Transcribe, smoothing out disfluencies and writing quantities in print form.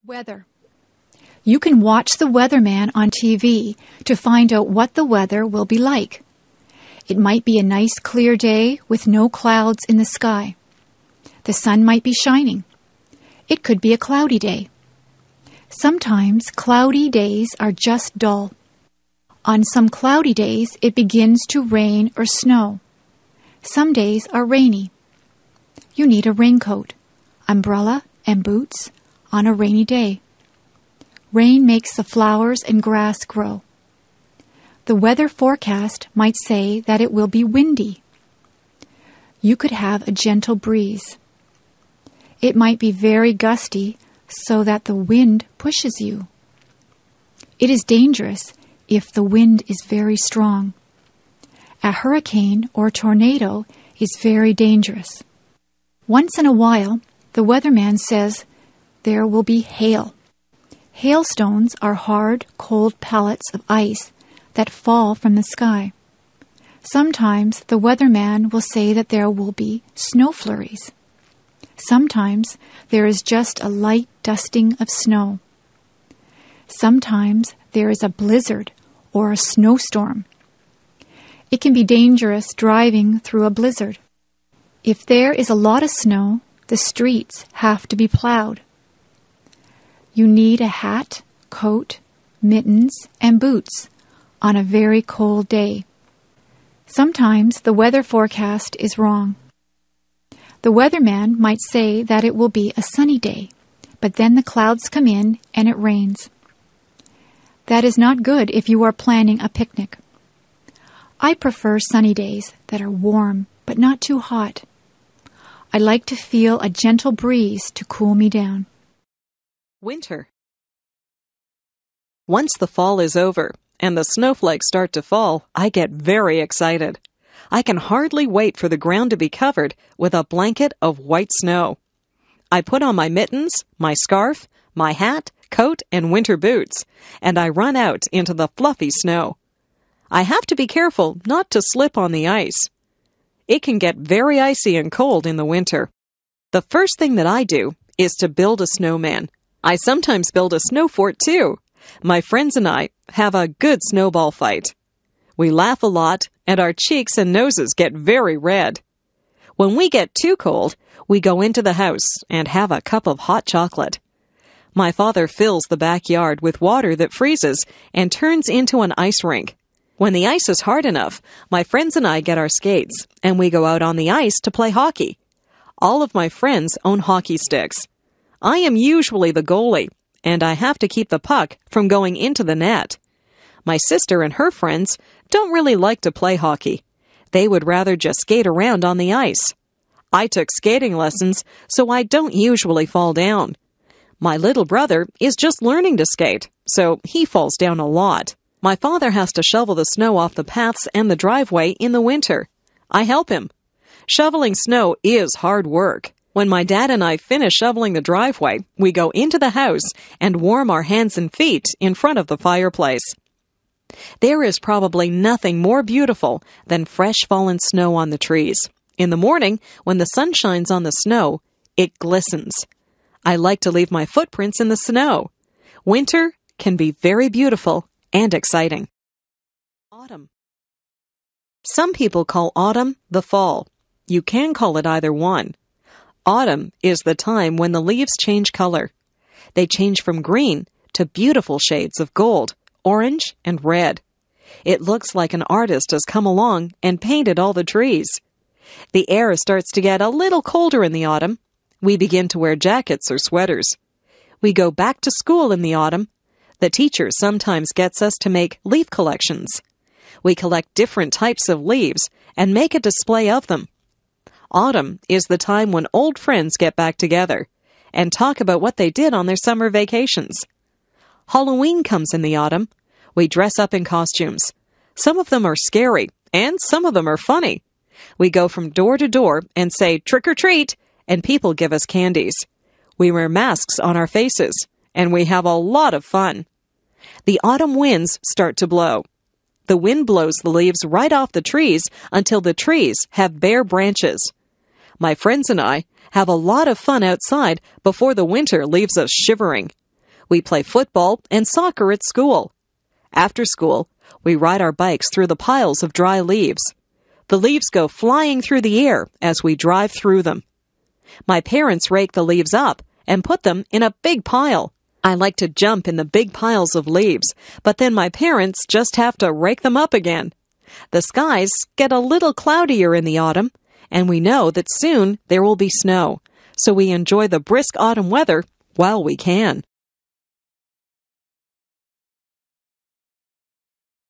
Weather. You can watch the weatherman on TV to find out what the weather will be like. It might be a nice clear day with no clouds in the sky. The sun might be shining. It could be a cloudy day. Sometimes cloudy days are just dull. On some cloudy days, it begins to rain or snow. Some days are rainy. You need a raincoat, umbrella, and boots on a rainy day. Rain makes the flowers and grass grow. The weather forecast might say that it will be windy. You could have a gentle breeze. It might be very gusty so that the wind pushes you. It is dangerous if the wind is very strong. A hurricane or tornado is very dangerous. Once in a while, the weatherman says there will be hail. Hailstones are hard, cold pellets of ice that fall from the sky. Sometimes the weatherman will say that there will be snow flurries. Sometimes there is just a light dusting of snow. Sometimes there is a blizzard or a snowstorm. It can be dangerous driving through a blizzard. If there is a lot of snow, the streets have to be plowed. You need a hat, coat, mittens, and boots on a very cold day. Sometimes the weather forecast is wrong. The weatherman might say that it will be a sunny day, but then the clouds come in and it rains. That is not good if you are planning a picnic. I prefer sunny days that are warm but not too hot. I like to feel a gentle breeze to cool me down. Winter. Once the fall is over and the snowflakes start to fall, I get very excited. I can hardly wait for the ground to be covered with a blanket of white snow. I put on my mittens, my scarf, my hat, coat, and winter boots, and I run out into the fluffy snow. I have to be careful not to slip on the ice. It can get very icy and cold in the winter. The first thing that I do is to build a snowman. I sometimes build a snow fort too. My friends and I have a good snowball fight. We laugh a lot, and our cheeks and noses get very red. When we get too cold, we go into the house and have a cup of hot chocolate. My father fills the backyard with water that freezes and turns into an ice rink. When the ice is hard enough, my friends and I get our skates, and we go out on the ice to play hockey. All of my friends own hockey sticks. I am usually the goalie, and I have to keep the puck from going into the net. My sister and her friends don't really like to play hockey. They would rather just skate around on the ice. I took skating lessons, so I don't usually fall down. My little brother is just learning to skate, so he falls down a lot. My father has to shovel the snow off the paths and the driveway in the winter. I help him. Shoveling snow is hard work. When my dad and I finish shoveling the driveway, we go into the house and warm our hands and feet in front of the fireplace. There is probably nothing more beautiful than fresh fallen snow on the trees. In the morning, when the sun shines on the snow, it glistens. I like to leave my footprints in the snow. Winter can be very beautiful and exciting. Autumn. Some people call autumn the fall. You can call it either one. Autumn is the time when the leaves change color. They change from green to beautiful shades of gold, orange, and red. It looks like an artist has come along and painted all the trees. The air starts to get a little colder in the autumn. We begin to wear jackets or sweaters. We go back to school in the autumn. The teacher sometimes gets us to make leaf collections. We collect different types of leaves and make a display of them. Autumn is the time when old friends get back together and talk about what they did on their summer vacations. Halloween comes in the autumn. We dress up in costumes. Some of them are scary, and some of them are funny. We go from door to door and say, "Trick or treat," and people give us candies. We wear masks on our faces, and we have a lot of fun. The autumn winds start to blow. The wind blows the leaves right off the trees until the trees have bare branches. My friends and I have a lot of fun outside before the winter leaves us shivering. We play football and soccer at school. After school, we ride our bikes through the piles of dry leaves. The leaves go flying through the air as we drive through them. My parents rake the leaves up and put them in a big pile. I like to jump in the big piles of leaves, but then my parents just have to rake them up again. The skies get a little cloudier in the autumn, and we know that soon there will be snow, so we enjoy the brisk autumn weather while we can.